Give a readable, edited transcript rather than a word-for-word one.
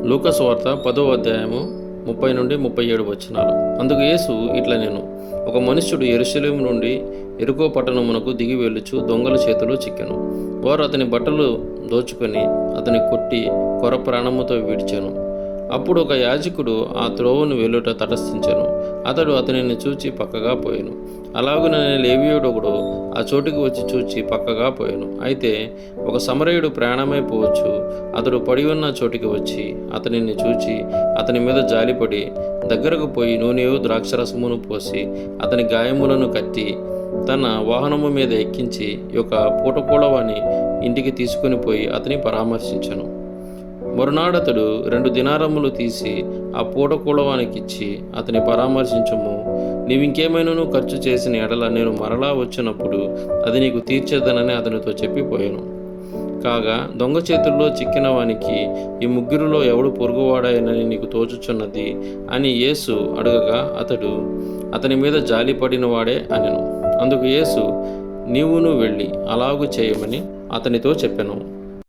లూకాసు వార్త 10వ అధ్యాయము 30 నుండి 37 వచనాలు. అందుకు యేసు ఇట్లా నేను ఒక మనుష్యుడు యెరూషలేము నుండి యెరికో పట్టణమునకు దిగి వెళ్ళుచు దొంగల చేతిలో చిక్కెను. వారు అతని బట్టలు దోచుకొని అతని కొట్టి కొర ప్రాణముతో విడిచెను. అప్పుడు ఒక యాజకుడు ఆ త్రోవను వెళ్ళుట తటస్థించెను. అతడు అతనిని చూచి పక్కగా పోయెను. అలాగుననే లేవీయుడొకడు ఆ చోటికి వచ్చి చూచి పక్కగా పోయెను. అయితే ఒక సమరయుడు ప్రయాణమై పోవచ్చు అతడు పడి ఉన్న చోటికి వచ్చి అతనిని చూచి అతని మీద జాలిపడి దగ్గరకు పోయి నూనెయు ద్రాక్షరసమును పోసి అతని గాయములను కట్టి తన వాహనము మీద ఎక్కించి ఒక పూటకూడవాని ఇంటికి తీసుకుని పోయి అతని పరామర్శించెను. మరునాడతడు 2 దినారములు తీసి ఆ పూటకూడవానికిచ్చి అతని పరామర్శించుము, నీవింకేమైనాను ఖర్చు చేసిన ఎడల నేను మరలా వచ్చినప్పుడు అది నీకు తీర్చేదనని అతనితో చెప్పిపోయాను. కాగా దొంగ చేతుల్లో చిక్కిన వానికి ఈ ముగ్గురిలో ఎవడు పొరుగువాడాయనని నీకు తోచుచున్నది అని యేసు అడగగా అతడు అతని మీద జాలిపడిన వాడే అనెను. అందుకు యేసు నీవును వెళ్ళి అలాగు చేయమని అతనితో చెప్పెను.